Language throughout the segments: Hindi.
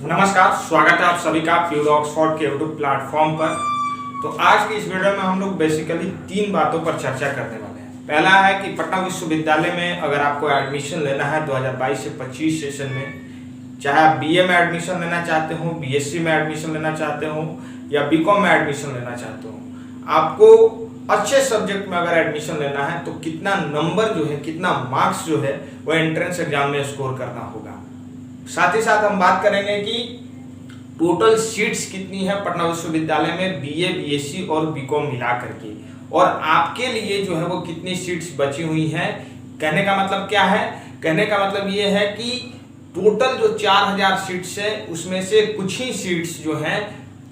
नमस्कार, स्वागत है आप सभी का प्यूर ऑक्सफोर्ड के यूट्यूब प्लेटफॉर्म पर। तो आज की इस वीडियो में हम लोग बेसिकली 3 बातों पर चर्चा करने वाले हैं। पहला है कि पटना विश्वविद्यालय में अगर आपको एडमिशन लेना है 2022 से 25 सेशन में, चाहे आप बीए में एडमिशन लेना चाहते हो, बीएससी में एडमिशन लेना चाहते हो या बीकॉम में एडमिशन लेना चाहते हो, आपको अच्छे सब्जेक्ट में अगर एडमिशन लेना है तो कितना नंबर जो है, कितना मार्क्स जो है वो एंट्रेंस एग्जाम में स्कोर करना होगा। साथ ही साथ हम बात करेंगे कि टोटल सीट्स कितनी है पटना विश्वविद्यालय में बीए, बीएससी और बीकॉम मिला करके, और आपके लिए जो है वो कितनी सीट्स बची हुई हैं। कहने का मतलब क्या है? कहने का मतलब ये है कि टोटल जो 4000 सीट्स है उसमें से कुछ ही सीट्स जो हैं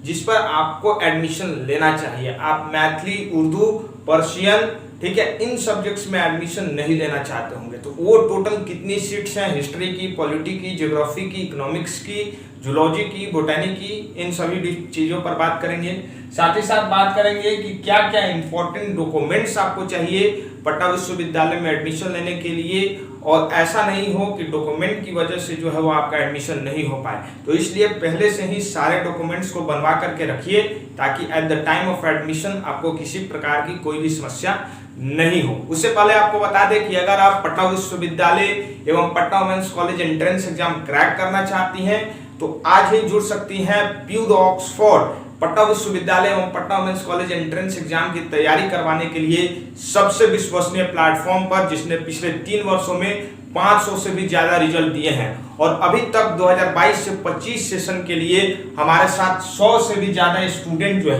जिस पर आपको एडमिशन लेना चाहिए। आप मैथिली, उर्दू, पर्शियन, ठीक है, इन सब्जेक्ट्स में एडमिशन नहीं लेना चाहते होंगे तो वो टोटल कितनी सीट्स हैं, हिस्ट्री की, पॉलिटी की, ज्योग्राफी की, इकोनॉमिक्स की, जूलॉजी की, बोटैनी की, इन सभी चीजों पर बात करेंगे। साथ ही साथ बात करेंगे कि क्या क्या इंपॉर्टेंट डॉक्यूमेंट्स आपको चाहिए पटना विश्वविद्यालय में एडमिशन लेने के लिए, और ऐसा नहीं हो कि डॉक्यूमेंट की वजह से जो है वो आपका एडमिशन नहीं हो पाए। तो इसलिए पहले से ही सारे डॉक्यूमेंट्स को बनवा करके रखिए ताकि at the time of admission आपको किसी प्रकार की कोई भी समस्या नहीं हो। उससे पहले आपको बता दें कि अगर आप पटना विश्वविद्यालय एवं Patna women's college entrance exam crack करना चाहती हैं तो आज ही जुड़ सकती हैं प्यूर ऑक्सफोर्ड पटना विश्वविद्यालय एवं Patna women's college entrance exam की तैयारी करवाने के लिए सबसे विश्वसनीय प्लेटफॉर्म पर, जिसने पिछले 3 वर्षों में 500 से भी ज्यादा रिजल्ट दिए हैं और अभी तक 2022 से 25 सेशन के लिए हमारे साथ 100 से भी ज्यादा स्टूडेंट जो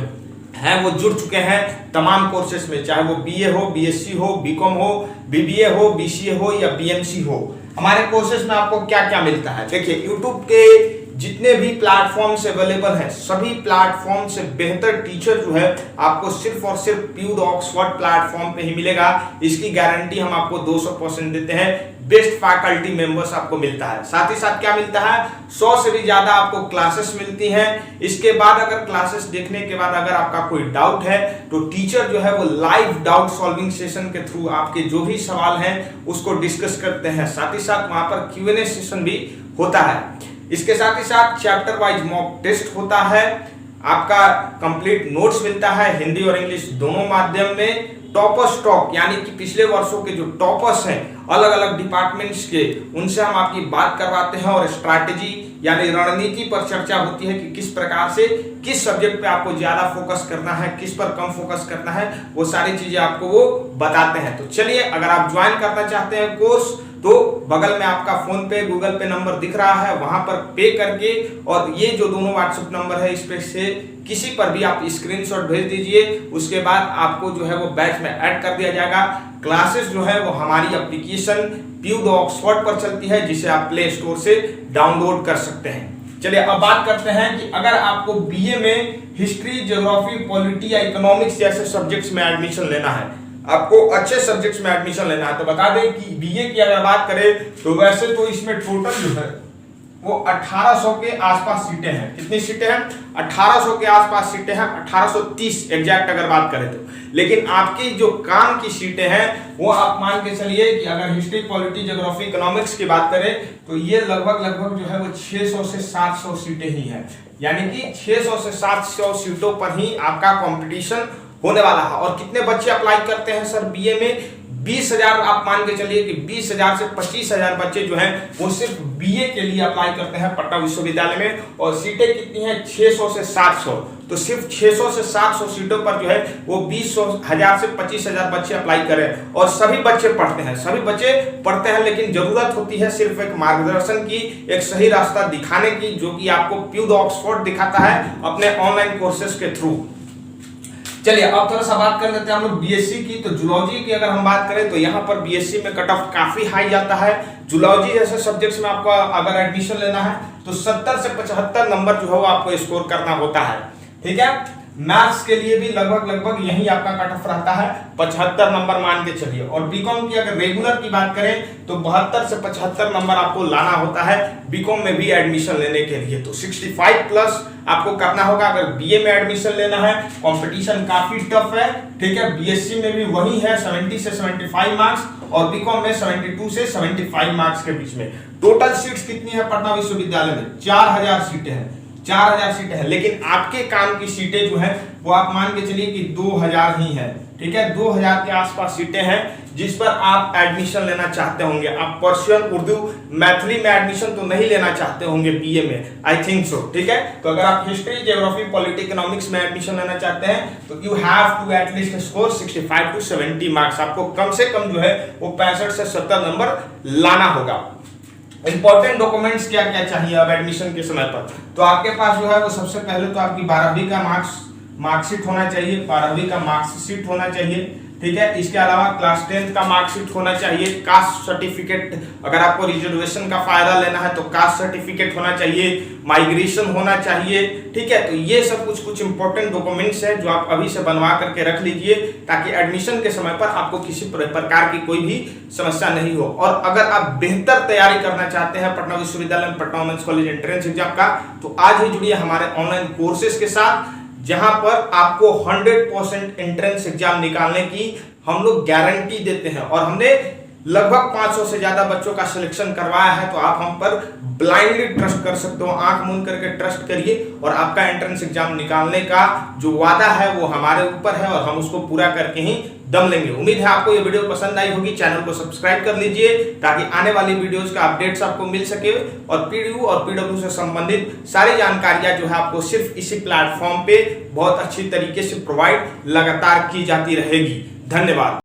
है वो जुड़ चुके हैं तमाम कोर्सेस में, चाहे वो बीए हो, बीएससी हो, बीकॉम हो, बीबीए हो, बीसीए हो या बीएमसी हो। हमारे कोर्सेस में आपको क्या क्या मिलता है? देखिए, यूट्यूब के जितने भी प्लेटफॉर्म्स अवेलेबल हैं सभी प्लेटफॉर्म से बेहतर टीचर जो है आपको सिर्फ और सिर्फ प्यूर ऑक्सफोर्ड प्लेटफॉर्म पे ही मिलेगा। इसकी गारंटी हम आपको 200% देते हैं। बेस्ट फैकल्टी मेंबर्स आपको मिलता है। साथ ही साथ क्या मिलता है? 100 से भी ज्यादा आपको क्लासेस मिलती हैं। इसके बाद अगर क्लासेस देखने के बाद अगर आपका कोई डाउट है तो टीचर जो है वो लाइव डाउट सॉल्विंग सेशन के थ्रू आपके जो भी सवाल हैं उसको डिस्कस करते हैं। साथ ही साथ वहां पर Q&A सेशन भी होता है। इसके साथ ही साथ चैप्टर वाइज मॉक टेस्ट होता है, आपका कंप्लीट नोट्स मिलता है हिंदी और इंग्लिश दोनों माध्यम में। टॉपर्स टॉक यानी कि पिछले वर्षों के जो टॉपर्स हैं अलग अलग डिपार्टमेंट्स के, उनसे हम आपकी बात करवाते हैं और स्ट्रैटेजी यानी रणनीति पर चर्चा होती है कि किस प्रकार से किस सब्जेक्ट पे आपको ज्यादा फोकस करना है, किस पर कम फोकस करना है, वो सारी चीजें आपको वो बताते हैं। तो चलिए, अगर आप ज्वाइन करना चाहते हैं कोर्स तो बगल में आपका फोन पे, गूगल पे नंबर दिख रहा है, वहां पर पे करके, और ये जो दोनों व्हाट्सएप नंबर है इस पे से किसी पर भी आप स्क्रीनशॉट भेज दीजिए। उसके बाद आपको जो है वो बैच में ऐड कर दिया जाएगा। क्लासेस जो है वो हमारी एप्लीकेशन प्यूर ऑक्सफोर्ड पर चलती है जिसे आप प्ले स्टोर से डाउनलोड कर सकते हैं। चलिए अब बात करते हैं कि अगर आपको बीए में हिस्ट्री, ज्योग्राफी, पॉलिटी या इकोनॉमिक्स जैसे सब्जेक्ट्स में एडमिशन लेना है, आपको अच्छे सब्जेक्ट्स में एडमिशन लेना है, तो बता दें कि बीए की अगर बात करें तो वैसे तो इसमें टोटल जो है वो 1800 के आसपास सीटें हैं। कितनी सीटें हैं? 1800 के आसपास सीटें हैं, 1830 एग्जैक्ट अगर बात करें तो। लेकिन आपकी जो काम की सीटें हैं वो आप मान के चलिए कि अगर हिस्ट्री, पॉलिटी, ज्योग्राफी, इकोनॉमिक्स की बात करें तो ये लगभग जो है वो 600 से 700 सीटें ही हैं। यानी कि 600 से 700 सीटों पर ही आपका कंपटीशन होने वाला है। और कितने बच्चे अप्लाई करते हैं सर बीए में? 20,000 आप मान के चलिए कि 20,000 से 25,000 बच्चे जो हैं वो सिर्फ बीए के लिए अप्लाई करते हैं पटना विश्वविद्यालय में। और सीटें कितनी हैं? 600 से 700। तो सिर्फ 600 से 700 सीटों पर जो है वो 20,000 से 25,000 बच्चे अप्लाई करें। और सभी बच्चे पढ़ते हैं, सभी बच्चे पढ़ते हैं, लेकिन जरूरत होती है सिर्फ एक मार्गदर्शन की, एक सही रास्ता दिखाने की, जो कि आपको प्यूर ऑक्सफोर्ड दिखाता है अपने ऑनलाइन कोर्सेज के थ्रू। चलिए अब थोड़ा सा बात कर लेते हैं हम लोग बीएससी की। तो जूलॉजी की अगर हम बात करें तो यहाँ पर बीएससी में कट ऑफ काफी हाई जाता है। जूलॉजी जैसे सब्जेक्ट्स में आपको अगर एडमिशन लेना है तो 70 से 75 नंबर जो है वो आपको स्कोर करना होता है। ठीक है, मैथ्स के लिए भी लगभग यही आपका कट ऑफ रहता है, 75 नंबर मान के चलिए। और बीकॉम की अगर रेगुलर की बात करें तो 72 से 75 नंबर आपको लाना होता है बीकॉम में भी एडमिशन लेने के लिए। तो 65 प्लस आपको करना होगा अगर बीए में एडमिशन लेना है। कंपटीशन काफी टफ है, ठीक है। बीएससी में भी वही है 70 से 75 मार्क्स और बीकॉम में 72 से 75 मार्क्स के बीच में। टोटल सीट्स कितनी है पटना विश्वविद्यालय में? 4000 सीटें हैं, 4000 सीटें हैं। लेकिन आपके काम की सीटें जो है वो आप मान के चलिए कि 2000 ही है, ठीक है, 2000 के आसपास सीटें हैं जिस पर आप एडमिशन लेना चाहते होंगे। आप पर्शियन, उर्दू, मैथिली में एडमिशन तो नहीं लेना चाहते होंगे बीए में, आई थिंक सो, ठीक है। तो अगर आप हिस्ट्री, ज्योग्राफी, पॉलिटी, इकोनॉमिक्स में एडमिशन लेना चाहते हैं तो you have to at least score 65 to 70 marks. आपको कम से कम जो है वो 65 से 70 नंबर लाना होगा। इंपॉर्टेंट डॉक्यूमेंट्स क्या क्या चाहिए अब एडमिशन के समय पर? तो आपके पास जो है वो सबसे पहले तो आपकी 12वीं का मार्कशीट होना चाहिए, 12वीं का मार्कशीट होना चाहिए, ठीक है। इसके अलावा क्लास 10th का मार्कशीट होना चाहिए, कास्ट सर्टिफिकेट, अगर आपको रिजर्वेशन का फायदा लेना है तो कास्ट सर्टिफिकेट होना चाहिए, माइग्रेशन होना चाहिए, ठीक है। तो ये सब कुछ इंपॉर्टेंट डॉक्यूमेंट्स हैं जो आप अभी से बनवा करके रख लीजिए ताकि एडमिशन के समय पर आपको किसी प्रकार की कोई भी समस्या नहीं हो। और अगर आप बेहतर तैयारी करना चाहते हैं पटना विश्वविद्यालय में Patna women's college entrance exam का, तो आज ही जुड़िए हमारे ऑनलाइन कोर्सेज के साथ, जहां पर आपको 100% एंट्रेंस एग्जाम निकालने की हम लोग गारंटी देते हैं। और हमने लगभग 500 से ज्यादा बच्चों का सिलेक्शन करवाया है, तो आप हम पर ब्लाइंडली ट्रस्ट कर सकते हो, आंख मूंद करके ट्रस्ट करिए और आपका एंट्रेंस एग्जाम निकालने का जो वादा है वो हमारे ऊपर है और हम उसको पूरा करके ही दम लेंगे। उम्मीद है आपको ये वीडियो पसंद आई होगी। चैनल को सब्सक्राइब कर लीजिए ताकि आने वाली वीडियोस का अपडेट्स आपको मिल सके और पीडीयू और पीडब्ल्यू से संबंधित सारी जानकारियां जो है आपको सिर्फ इसी प्लेटफॉर्म पे बहुत अच्छी तरीके से प्रोवाइड लगातार की जाती रहेगी। धन्यवाद।